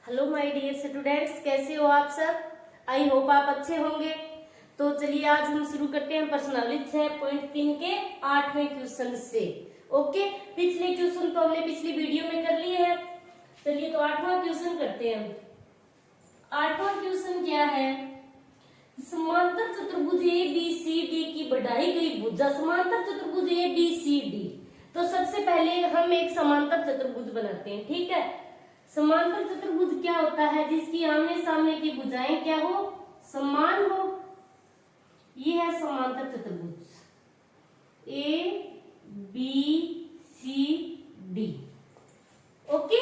Hello my dear students, कैसे हो आप सब। आई होप आप अच्छे होंगे। तो चलिए आज हम शुरू करते हैं प्रश्नावली 6.3 के 8वें क्वेश्चन से। ओके, पिछले क्वेश्चन तो हमने पिछली वीडियो में कर लिए हैं। चलिए तो 8वां क्वेश्चन करते हैं। 8वां क्वेश्चन क्या है, समांतर चतुर्भुज ABCD की बढ़ाई गई भुजा। समांतर चतुर्भुज ABCD, तो सबसे पहले हम एक समांतर चतुर्भुज बनाते हैं। ठीक है, समांतर चतुर्भुज क्या होता है, जिसकी आमने सामने की भुजाएं क्या हो, समान हो। ये है समांतर चतुर्भुज ABCD। ओके,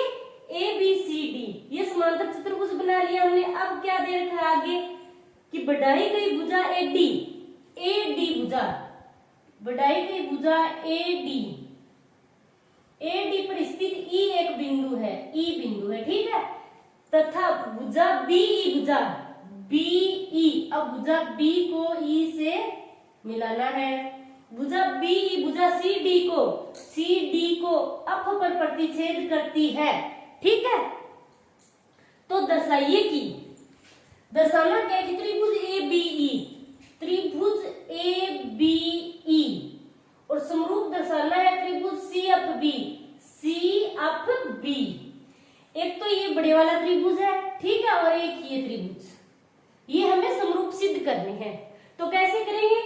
ABCD ये समांतर चतुर्भुज बना लिया हमने। अब क्या दे रखा है आगे कि बढ़ाई गई भुजा AD भुजा, बढ़ाई गई भुजा AD पर स्थित E एक बिंदु है, E बिंदु है। ठीक है, तथा भुजा BE, अब भुजा B को E से मिलाना है। भुजा BE भुजा CD को अप पर प्रतिच्छेद करती है। ठीक है, तो दर्शाइए कि दर्शाना क्या है कि त्रिभुज ABE और समरूप दर्शाना है त्रिभुज CFB। एक तो ये बड़े वाला त्रिभुज है, ठीक है, और एक ये त्रिभुज, ये हमें समरूप सिद्ध करने हैं। तो कैसे करेंगे,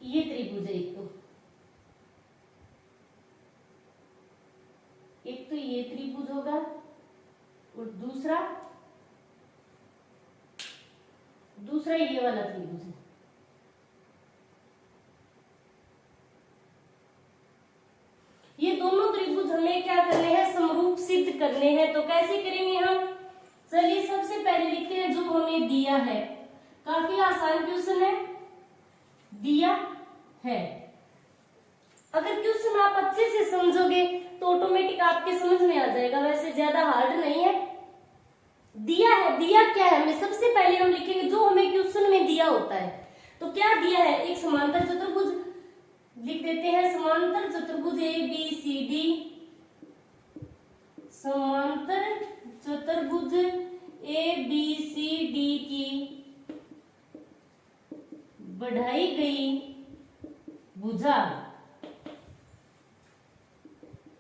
ये त्रिभुज है एक तो ये त्रिभुज होगा और दूसरा ये वाला त्रिभुज है। ये दोनों त्रिभुज हमें क्या करने हैं, समरूप सिद्ध करने हैं। तो कैसे करेंगे हम, चलिए सबसे पहले लिखते हैं जो हमें दिया है। काफी आसान क्वेश्चन है, दिया है। अगर क्वेश्चन आप अच्छे से समझोगे तो ऑटोमेटिक आपके समझ में आ जाएगा, वैसे ज्यादा हार्ड नहीं है। दिया है, दिया क्या है हमें, सबसे पहले हम लिखेंगे जो हमें क्वेश्चन में दिया होता है। तो क्या दिया है, एक समांतर चतुर्भुज लिख देते हैं। समांतर चतुर्भुज ABCD, समांतर चतुर्भुज ABCD की बढ़ाई गई भुजा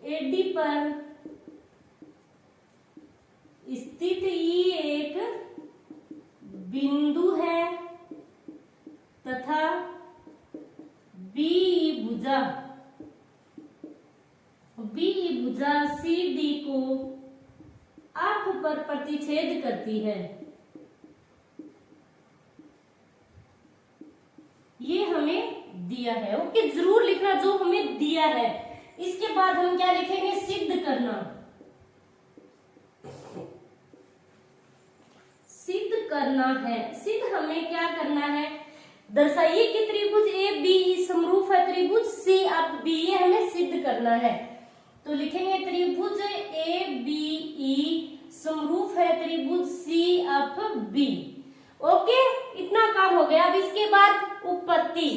AD पर स्थित E एक बिंदु है तथा BE भुजा CD को आंख पर प्रतिच्छेद करती है। ये हमें दिया है। ओके, जरूर लिखना जो हमें दिया है। इसके बाद हम क्या लिखेंगे, सिद्ध करना। सिद्ध करना है, सिद्ध हमें क्या करना है, दर्शाइए कि त्रिभुज ABE समरूप है त्रिभुज CFB, ये हमें सिद्ध करना है। तो लिखेंगे त्रिभुज ABE समरूप है त्रिभुज CFB। ओके, इतना काम हो गया। अब इसके बाद उत्पत्ति।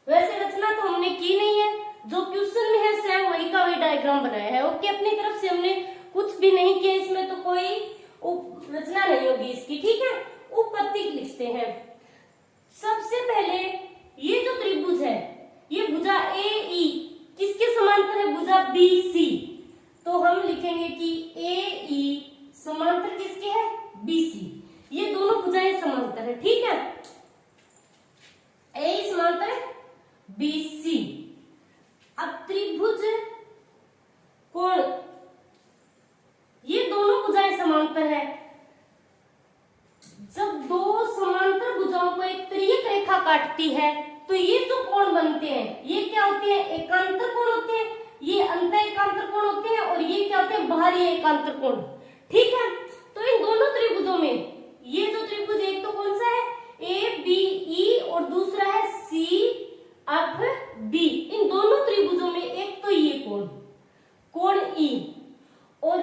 वैसे रचना तो हमने की नहीं है, जो क्वेश्चन में है सेम वही का वही डायग्राम बनाया है। ओके, अपनी तरफ से हमने कुछ भी नहीं किया, इसमें तो कोई रचना नहीं होगी इसकी। ठीक है, उत्पत्ति लिखते हैं। सबसे पहले ये जो त्रिभुज है, ये भुजा AE किसके समांतर है, भुजा BC। तो हम लिखेंगे कि AE समांतर किसके है, BC। ये दोनों भुजाएं समांतर है। ठीक है, AE समांतर है BC। अब त्रिभुज कोण, ये दोनों भुजाएं समांतर है। जब दो समांतर भुजाओं को एक तिर्यक रेखा काटती है तो ये जो कोण बनते हैं ये क्या होते हैं, एकांतर कोण होते हैं। ये अंत एकांतर कोण होते हैं और ये क्या होते हैं, बाहरी एकांतर कोण। ठीक है, तो इन दोनों त्रिभुजों में ये जो त्रिभुज एक तो कौन सा है, ABE और दूसरा है CFB। इन दोनों त्रिभुजों में एक तो ये कोण E और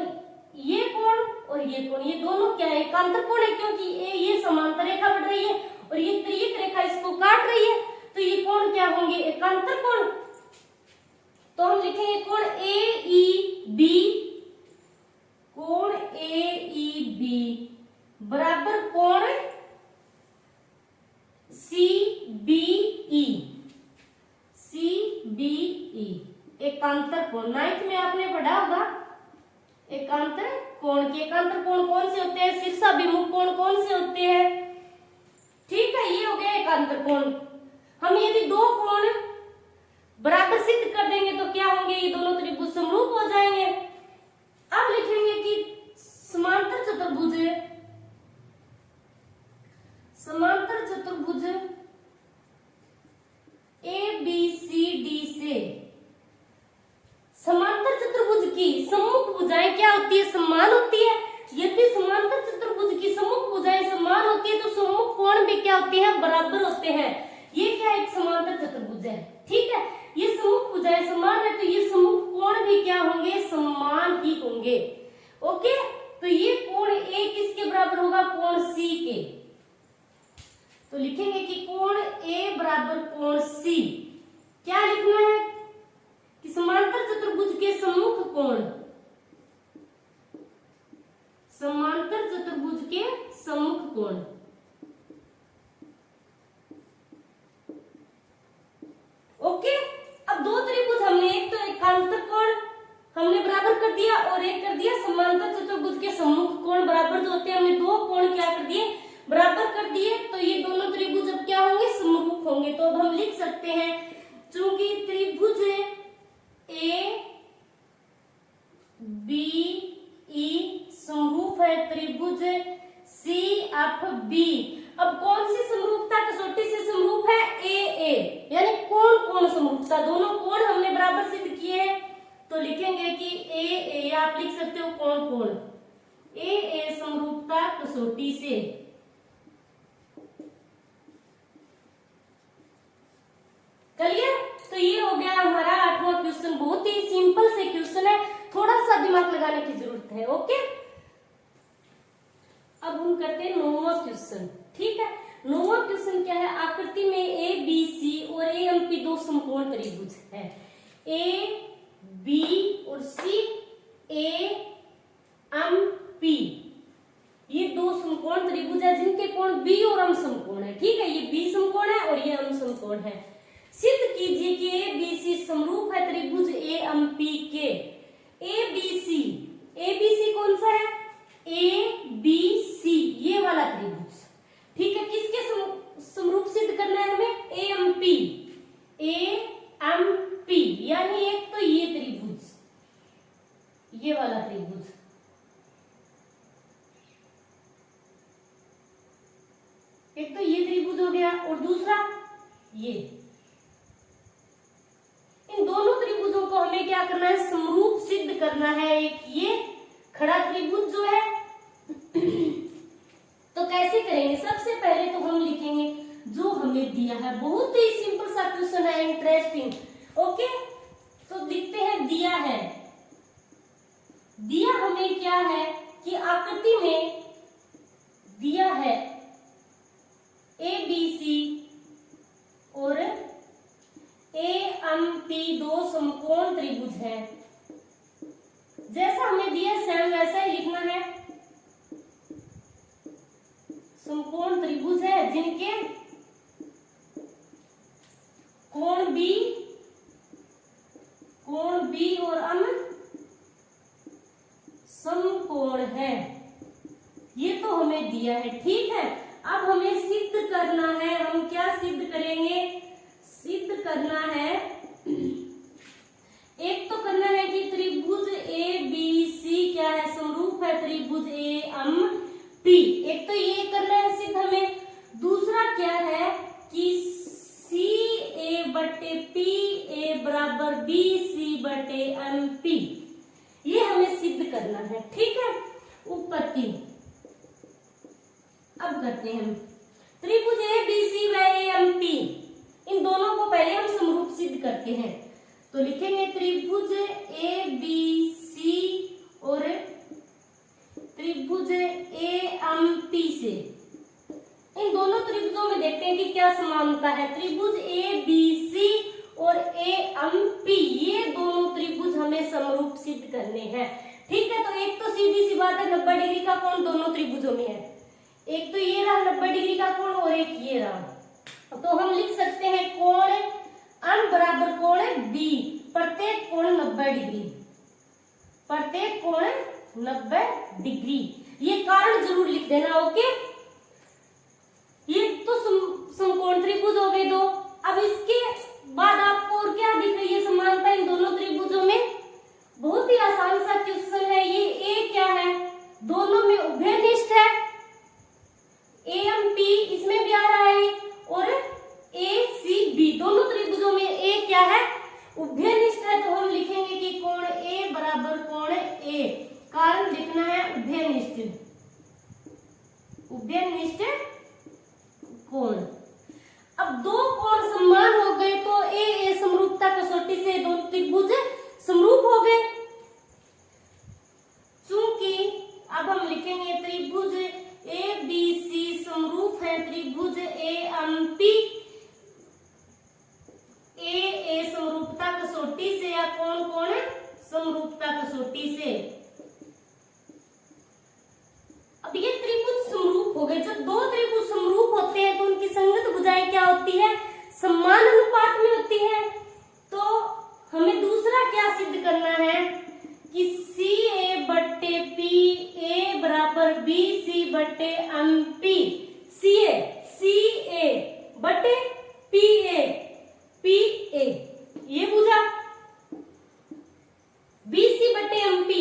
ये कोण और ये कोण, ये दोनों क्या है, एकांतर कोण है, क्योंकि ये समांतर रेखा बढ़ रही है और ये तिर्यक रेखा इसको काट रही एकांतर कोण, तो हम लिखेंगे कोण ए ई बी, कोण ए ई बी बराबर कोण C B E, C B E एकांतर कोण। 9th में आपने पढ़ा होगा एकांतर कोण के एकांतर कोण कौन से होते हैं, शीर्षाभिमुख कोण कौन से होते हैं। ठीक है, ये हो गया एकांतर कोण। हम यदि दो कोण बराबर सिद्ध कर देंगे तो क्या होंगे, ये दोनों त्रिभुज समरूप हो जाएंगे। अब लिखेंगे कि समांतर चतुर्भुज, समांतर चतुर्भुज ए बी सी डी से समांतर चतुर्भुज की सम्मुख भुजाएं क्या होती है, समान होती है। यदि समांतर चतुर्भुज की सम्मुख भुजाएं समान होती है तो सम्मुख कोण भी क्या होते हैं, बराबर होते हैं। ये क्या एक समांतर चतुर्भुज है। ठीक है, ये सम्मुख भुजाएं समान है तो ये सम्मुख कोण भी क्या होंगे, समान ही होंगे। ओके, तो ये कोण ए किसके बराबर होगा, कोण सी के। तो लिखेंगे कि कोण ए बराबर कोण सी। क्या लिखना है कि समांतर चतुर्भुज के सम्मुख कोण, समांतर चतुर्भुज के सम्मुख कोण। ओके, अब दो त्रिभुज हमने, एक तो एकांतर कोण हमने बराबर कर दिया और एक कर दिया समांतर चतुर्भुज के सम्मुख कोण बराबर जो होते हैं, हमने दो कोण क्या कर दिए, बराबर कर दिए। तो ये दोनों त्रिभुज अब क्या होंगे, सम्मुख होंगे। तो अब हम लिख सकते हैं, चूंकि त्रिभुज ए बी ई समरूप है त्रिभुज सी एफ बी। अब कौन सी समरूपता कसौटी से समरूप है, ए ए, यानी कोण कोण समरूपता, दोनों कोण हमने बराबर सिद्ध किए हैं। तो लिखेंगे कि ए ए, आप लिख सकते हो कोण कोण, ए ए समरूपता कसौटी से। क्लियर, तो ये हो गया हमारा 8वां क्वेश्चन। बहुत ही सिंपल से क्वेश्चन है, थोड़ा सा दिमाग लगाने की जरूरत है। ओके, अब हम करते हैं 9वां क्वेश्चन। ठीक है, 9वां क्वेश्चन क्या है, आकृति में ए बी सी और ए एम पी दो समकोण त्रिभुज है। ए बी और सी, ए एम पी, ये दो समकोण त्रिभुज है जिनके कोण बी और एम समकोण है। ठीक है, ये बी समकोण है और ये एम समकोण है। सिद्ध कीजिए कि ए बी सी समरूप है त्रिभुज ए एम पी के। ए बी सी कौन सा है, ए बी सी, ये वाला त्रिभुज। ठीक है, किसके समरूप सिद्ध करना है हमें, A M P, A M P, यानी एक तो ये त्रिभुज, ये वाला त्रिभुज, एक तो ये त्रिभुज हो गया और दूसरा ये। इन दोनों त्रिभुजों को हमें क्या करना है, समरूप सिद्ध करना है। एक ये खड़ा त्रिभुज जो है तो कैसे करेंगे, सबसे पहले तो हम लिखेंगे जो हमें दिया है। बहुत ही सिंपल सा क्वेश्चन है, इंटरेस्टिंग। ओके, तो लिखते हैं दिया है। दिया हमें क्या है कि आकृति में दिया है ए बी सी और ए एम पी दो समकोण त्रिभुज है। जैसा हमें दिया सेम वैसा ही लिखना है। समकोण त्रिभुज है जिनके कोण बी और एम समकोण है। ये तो हमें दिया है। ठीक है, अब हमें सिद्ध करना है। हम क्या सिद्ध करेंगे, सिद्ध करना है, एक तो करना है कि त्रिभुज ए बी सी क्या है, समरूप है त्रिभुज ए एम पी। एक तो ये करना है सिद्ध हमें। दूसरा क्या है कि सी ए बटे पी ए बराबर बी सी बटे एम पी, ये हमें सिद्ध करना है। ठीक है, उत्पत्ति अब करते हैं हम। त्रिभुज ए बी सी व ए एम पी, इन दोनों को पहले हम समरूप सिद्ध करते हैं। तो लिखेंगे त्रिभुज ए बी सी और त्रिभुज ए एम पी से। इन दोनों त्रिभुजों में देखते हैं कि क्या समानता है। त्रिभुज ए बी सी तो हम लिख सकते हैं कोण M बराबर कोण B, प्रत्येक कोण 90 डिग्री, प्रत्येक कोण 90 डिग्री। ये कारण जरूर लिख देना। ओके, ये तो समकोण त्रिभुज हो गए दो। अब इसके बाद आपको और क्या दिख रही है समानता इन दोनों त्रिभुजों में? बहुत ही आसान सा क्वेश्चन है ये। ए क्या है? दोनों में उभयनिष्ठ है, AMP इसमें भी आ रहा है, और ACB दोनों त्रिभुजों में ए क्या है? उभयनिष्ठ है। तो हम लिखेंगे कि कोण ए बराबर कोण ए, कारण लिखना है उभयनिष्ठ, उभयनिष्ठ कोण। अब दो कोण समान हो गए तो ए समरूपता कसौटी से दो त्रिभुज समरूप हो गए। चूंकि अब हम लिखेंगे त्रिभुज ABC समरूप है त्रिभुज AMP, ए समरूपता कसौटी से या कोण कोण समरूपता कसौटी से। अब ये त्रिभुज समरूप हो गए। जब दो त्रिभुज समरूप होते हैं तो उनकी संगत भुजाएं क्या होती है? समान अनुपात में होती है। तो हमें दूसरा क्या सिद्ध करना है कि CA बट्टे PA बराबर BC बट्टे MP। CA बट्टे PA ये भुजा, BC बट्टे MP,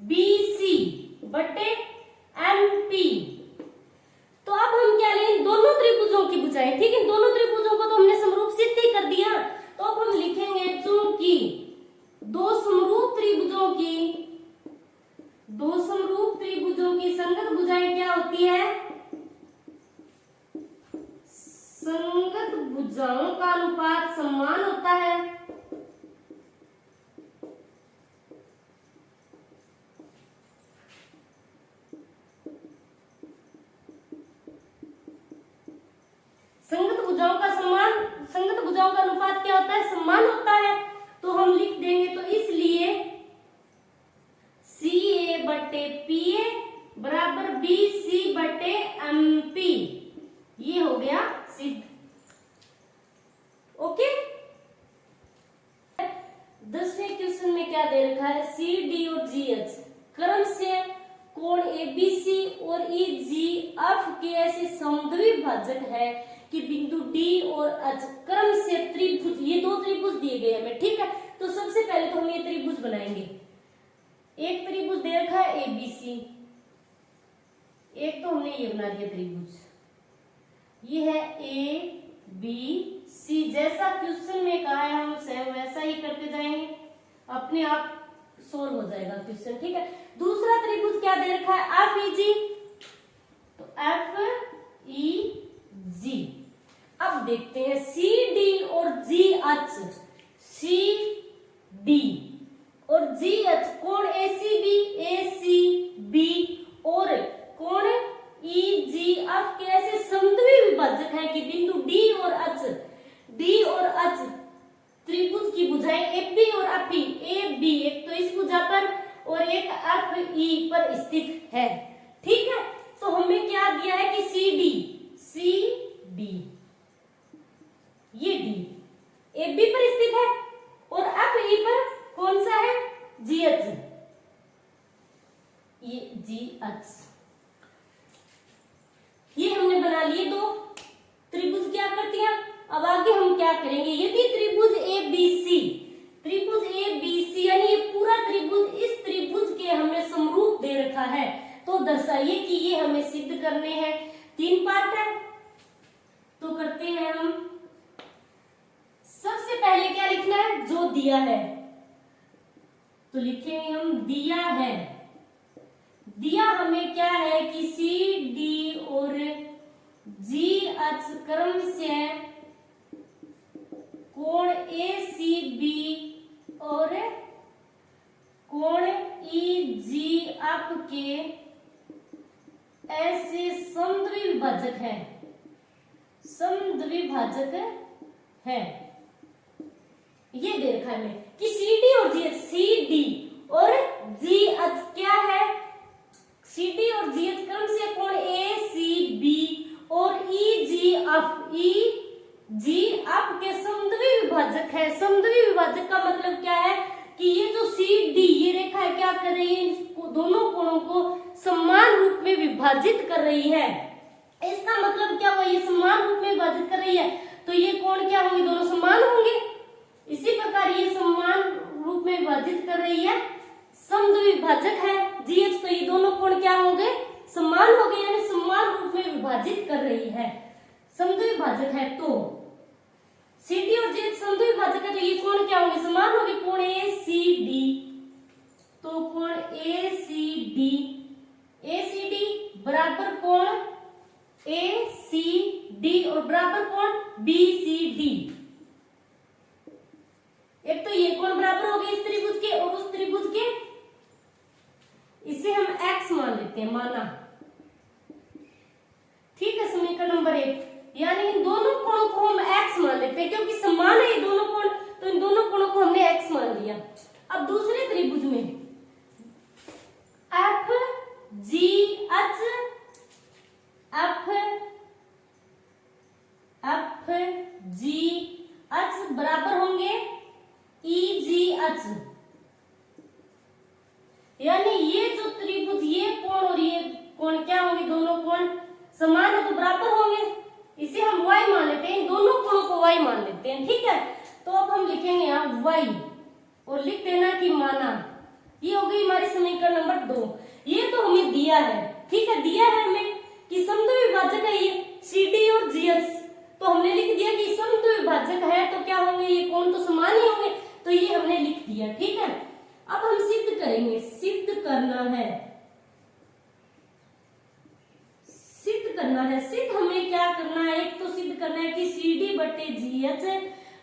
BC बट्टे MP। तो अब हम क्या लें? दोनों त्रिभुजों की भुजाएं। ठीक है, दोनों त्रिभुजों को तो हमने समरूप सिद्ध ही कर दिया। तो अब हम लिखेंगे चूंकि दो समरूप त्रिभुजों की संगत भुजाएं क्या होती है? संगत भुजाओं का अनुपात समान होता है। संगत भुजाओं का अनुपात क्या होता है? समान होता है। तो हम लिख देंगे, तो इसलिए CA बट्टे PA बराबर BC बट्टे MP, ये हो गया सिद्ध। ओके, 10वें क्वेश्चन में क्या दे रखा है? CD और GH क्रम से कोण ABC और EGF के ऐसे समद्वि भाजक है कि बिंदु D और H क्रम से त्रिभुज, ये दो त्रिभुज दिए गए हमें। ठीक है, तो सबसे पहले तो हम ये त्रिभुज बनाएंगे। एक त्रिभुज दे रखा है ABC, एक तो हमने ये बना दिया त्रिभुज, ये है ABC। जैसा क्वेश्चन में कहा है हम सेम वैसा ही करते जाएंगे, अपने आप सोल्व हो जाएगा क्वेश्चन। ठीक है, दूसरा त्रिभुज क्या दे रखा है? FEG, तो FEG। अब देखते हैं CD और GH, CD और GH कोण ACB और कोण EGF के ऐसे समद्वि विभाजक है कि बिंदु D और H त्रिभुज की भुजाएं AB और FE, AB एक तो इस भुजा पर और एक FE पर स्थित है। ठीक है, तो हमें क्या दिया है कि CD ये D AB पर स्थित है और FE पर कौन सा है? GH, ये GH। ये हमने बना लिए दो त्रिभुज की आकृतियां। अब आगे हम क्या करेंगे? यदि त्रिभुज ABC यानी ये पूरा त्रिभुज इस त्रिभुज के हमें समरूप दे रखा है, तो दर्शाइए कि ये हमें सिद्ध करने हैं। 3 पार्ट है, तो करते हैं हम। सबसे पहले क्या लिखना है? जो दिया है, तो लिखेंगे हम दिया है। दिया हमें क्या है कि CD और GH क्रम से कोण ACB और कोण EGF के ऐसे समद्विभाजक है। ये दे रखा है हमें कि CD और GH क्या है? CD और GH क्रम से कोण ACB और EGF विभाजक है। समद्वि विभाजक का मतलब क्या है कि ये जो सी डी ये रेखा है क्या कर रही है, दोनों कोणों को समान रूप में विभाजित कर रही है। इसका मतलब क्या हुआ, ये समान रूप में विभाजित कर रही है तो ये कोण क्या होंगे, दोनों समान होंगे। इसी प्रकार ये समान रूप में विभाजित कर रही है, समद्वि विभाजक है जीएच, तो ये दोनों कोण क्या होंगे, समान हो गए, यानी समान रूप में विभाजित कर रही है, समद्वि विभाजक है। तो सीडी और जीएच समद्वि विभाजक है तो ये कोण क्या होंगे, समान होंगे। कोण एसीडी, तो कोण एसीडी बराबर कोण एसीडी और बराबर कोण बीसीडी। एक तो ये कोण बराबर हो गए इस त्रिभुज के और उस त्रिभुज के, इसे हम x मान लेते हैं, माना, ठीक है। समीकरण नंबर 1, यानी इन दोनों कोणों को हम x मान लेते हैं क्योंकि समान है ये दोनों कोण, तो इन दोनों कोणों को हमने x मान लिया। अब दूसरे त्रिभुज में एफ जी एच बराबर होंगे ई जी एच, यानी ये जो त्रिभुज ये कोण और ये कोण क्या होंगे, दोनों कोण समान है तो बराबर होंगे, इसे हम y मान लेते हैं, इन दोनों कोणों को y मान लेते हैं, ठीक है। तो अब हम लिखेंगे यहाँ y और लिख देना कि माना, ये हो गई हमारी समीकरण नंबर 2। ये तो हमें दिया है, ठीक है, दिया है हमें कि समद्वि विभाजक है ये CD और GH, तो हमने लिख दिया कि समद्वि विभाजक है तो क्या होंगे, ये कोण तो समान ही होंगे, तो ये हमने लिख दिया, ठीक है। अब हम सिद्ध करेंगे, सिद्ध करना है, सिद्ध हमें क्या करना है, एक तो सिद्ध करना है कि CD बटे GH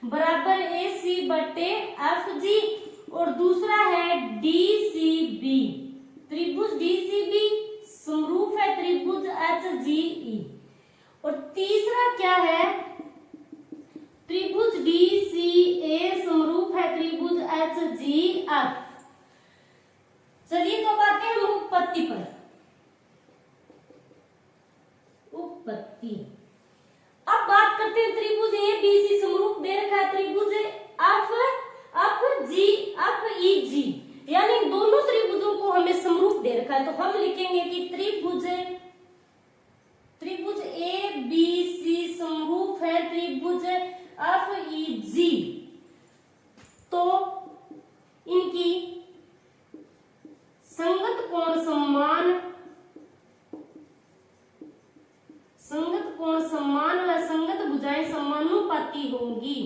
बराबर AC बटे FG और दूसरा है DCB, त्रिभुज DCB समरूप है त्रिभुज HGE, और तीसरा क्या है, त्रिभुज DCA समरूप है त्रिभुज HGF। चलिए तो आते हैं हम उत्पत्ति पर। उत्पत्ति, अब बात करते हैं त्रिभुज ABC समरूप दे रखा है त्रिभुज FGE, यानी दोनों त्रिभुजों को हमें समरूप दे रखा है, तो हम लिखेंगे कि त्रिभुज ABC समरूप है त्रिभुज FEG, तो इनकी संगत कोण समान व संगत भुजाएं समानुपाती होंगी।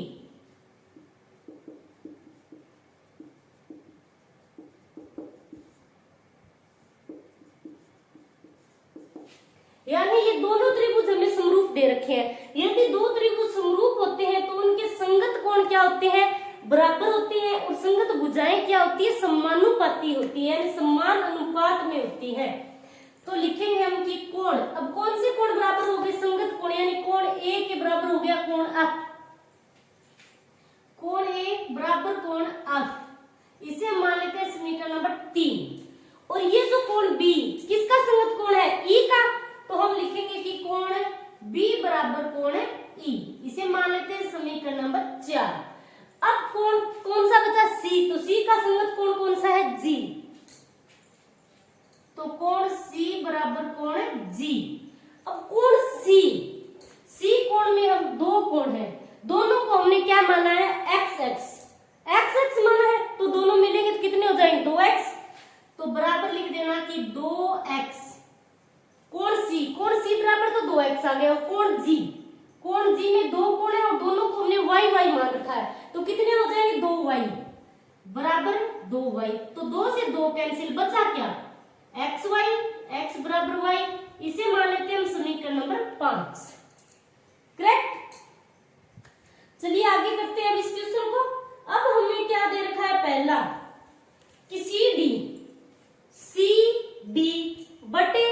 यानी ये दोनों त्रिभुज हमें समरूप दे रखे हैं, यदि दो त्रिभुज समरूप होते हैं तो उनके संगत कोण क्या होते हैं, बराबर होते हैं, और संगत भुजाएं क्या होती है, समानुपाती होती है, यानी समान अनुपात में होती है। तो लिखेंगे हम कि कोण, अब कौन से कोण बराबर हो गए, संगत कोण, यानी कोण ए के बराबर हो गया कोण एफ, कोण ए बराबर कोण एफ, इसे हम मान लेते हैं समीकरण नंबर 3। और ये जो कोण बी किसका संगत कोण है, ई का, तो हम लिखेंगे कि कोण बी बराबर कोण ई, इसे मान लेते हैं समीकरण नंबर 4। अब कोण कौन सा बचा, सी, तो सी का संगत कोण कौन सा है, जी, तो कोण सी बराबर कोण जी। अब कोण सी कोण में हम दो कोण है, दोनों को हमने क्या माना है, x माना है, तो दोनों मिलेंगे तो कितने हो जाएंगे, 2x, तो बराबर लिख देना कि 2x। कोण सी बराबर तो 2x आ गया। कोण जी में दो कोण है और दोनों को हमने y मान रखा है, तो कितने हो जाएंगे, 2y बराबर 2y, तो 2 से 2 कैंसिल, बचा क्या, x बराबर y, इसे मान लेते हैं हम समीकरण नंबर 5, करेक्ट। चलिए आगे करते हैं अब इस क्वेश्चन को। अब हमें क्या दे रखा है, पहला कि CD बटे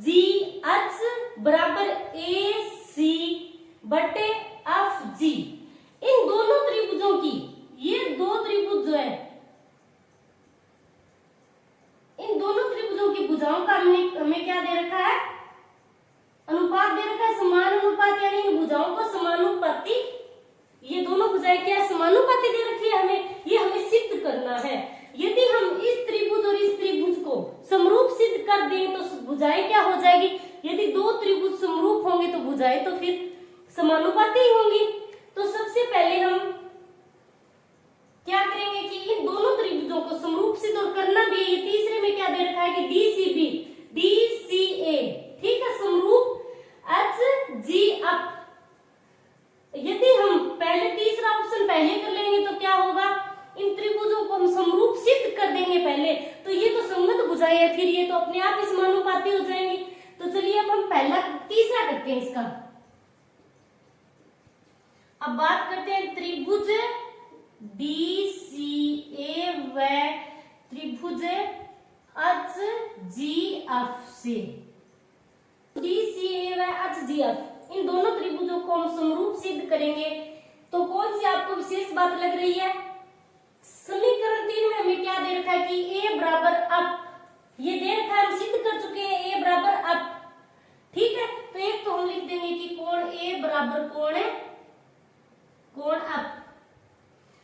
GH बराबर AC बटे FG, इन दोनों त्रिभुजों की, ये दो त्रिभुज जो है, इन दोनों त्रिभुजों की भुजाओं का हमें क्या दे रखा है, समानुपात, यानी इन भुजाओं को समानुपाती, ये दोनों भुजाएं क्या समान भुजाएं है, फिर ये तो अपने आप ही समानुपाती हो जाएंगी। तो चलिए अब हम पहला तीसरा करते हैं इसका। अब बात करते हैं त्रिभुज DCA व त्रिभुज HGF से। DCA व HGF इन दोनों त्रिभुजों को हम समरूप सिद्ध करेंगे। तो कौन सी आपको विशेष बात लग रही है? समीकरण 3 में हमें क्या दे रखा है कि a बराबर अप, ये दे रखा है, हम सिद्ध कर चुके हैं a बराबर अप। ठीक है, तो एक तो हम लिख देंगे कि कोण a बराबर कोण अप।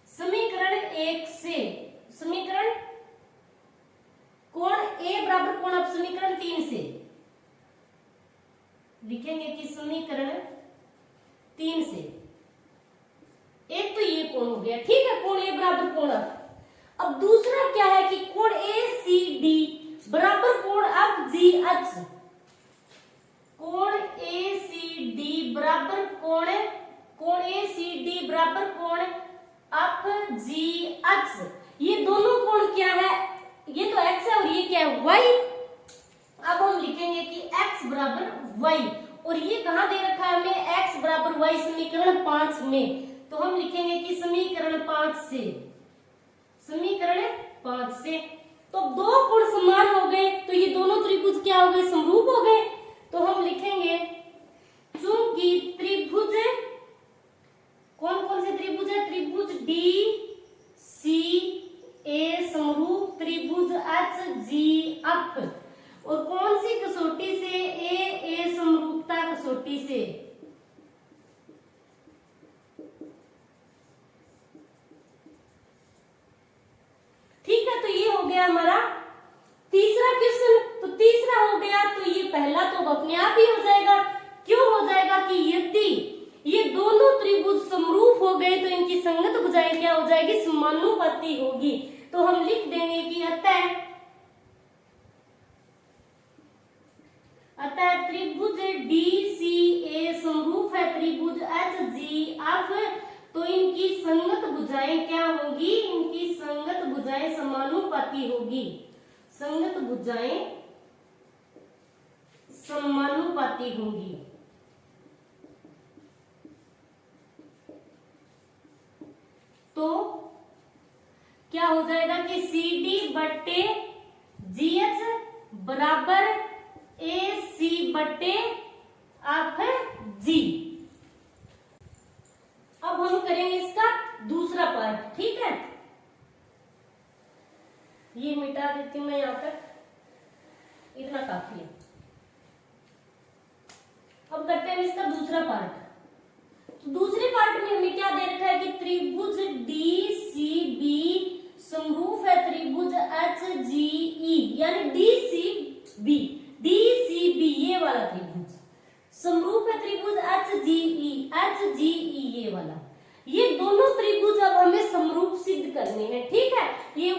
समीकरण 1 से समीकरण कोण a बराबर कोण अप समीकरण 3 से लिखेंगे कि समीकरण 3 से एक तो ये कोण हो गया। ठीक है, कोण a बराबर कोण अप। अब दूसरा क्या है कि कोण ACD बराबर कोण अप GH। कोण ACD बराबर कोण ACD बराबर कोण अप GH। ये दोनों कोण क्या है? ये तो x है और ये क्या है? y। अब हम लिखेंगे कि x बराबर y, और ये कहां दे रखा है हमें? x बराबर y समीकरण 5 में। तो हम लिखेंगे कि समीकरण 5 से तो दो कोण समान हो गए, तो ये दोनों त्रिभुज क्या हो गए? समरूप हो गए। तो हम लिखेंगे चूंकि त्रिभुज कौन कौन से त्रिभुज है? त्रिभुज DCA समरूप त्रिभुज HGF, और कौन सी कसौटी से? AA समरूपता कसौटी से। ठीक है, तो ये हो गया हमारा तीसरा क्वेश्चन। तो तीसरा हो गया, तो ये पहला तो अपने आप ही हो जाएगा। क्यों हो जाएगा? कि यदि ये दोनों त्रिभुज समरूप हो गए तो इनकी संगत भुजाएं क्या हो जाएगी? समानुपाती होगी। तो हम लिख देंगे कि अतः त्रिभुज DCA समरूप है त्रिभुज HGF, तो इनकी संगत भुजाएं क्या होगी? इनकी संगत भुजाएं समानुपाती होगी। संगत भुजाएं समानुपाती होंगी। तो क्या हो जाएगा कि CD बट्टे GH बराबर AC बट्टे FG। अब हम करेंगे इसका दूसरा पार्ट। ठीक है, ये मिटा देती हूं मैं, यहां तक इतना काफी है। अब करते हैं इसका दूसरा पार्ट। तो दूसरे पार्ट में हमें क्या दे रखा है कि त्रिभुज DCB समरूप है त्रिभुज HGE, यानी DCB ये वाला त्रिभुज समरूप है त्रिभुज HGE ये वाला। ये दोनों त्रिभुज अब हमें समरूप सिद्ध करने हैं। ठीक है, ये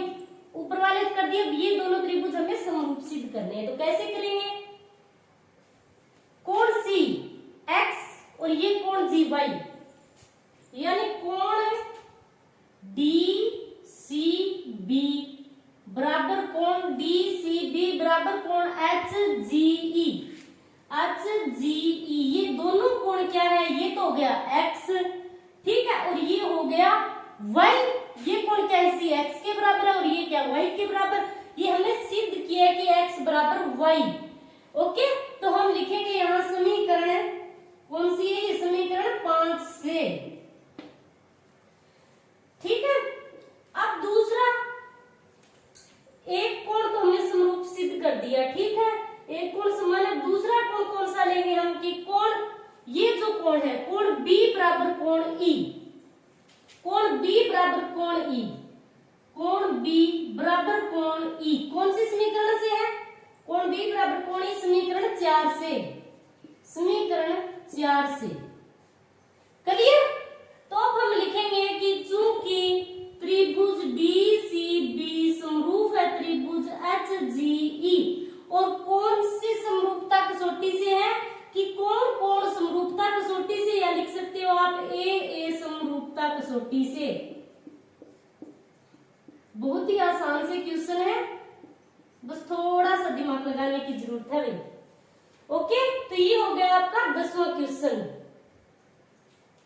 ऊपर वाले कर दिए, ये दोनों त्रिभुज हमें समरूप सिद्ध करने हैं। तो कैसे करेंगे? कोण C X और ये कोण G Y, यानी कोण DCB बराबर कोण HGE। ये दोनों कोण क्या है? ये तो हो गया x, ठीक है, और ये हो गया y। ये कोण क्या है? x के बराबर है, और ये क्या? y के बराबर। ये हमने सिद्ध किया कि x बराबर y। ओके, तो हम लिखेंगे यहां समीकरण कौन सी है? ये समीकरण 5 से। ठीक है, अब दूसरा एक कोण तो हमने समरूप सिद्ध कर दिया। ठीक है, एक कोण समान है। दूसरा कोण कौन सा लेंगे हम? कि कोण, ये जो कोण है कोण B बराबर कोण E। कोण B बराबर कोण E, कोण B बराबर कोण E कौन सी समीकरण से है? कोण B बराबर कोण E समीकरण 4 से। समीकरण 4 से क्लियर? तो अब हम लिखेंगे कि चूंकि त्रिभुज DCB समरूप है त्रिभुज HGE, और कौन सी समरूपता कसौटी से है? कि कोण समरूपता कसौटी से, या लिख सकते हो आप AA समरूपता कसौटी से। बहुत ही आसान से क्वेश्चन है, बस थोड़ा सा दिमाग लगाने की जरूरत है भाई। ओके, तो ये हो गया आपका 10वां क्वेश्चन।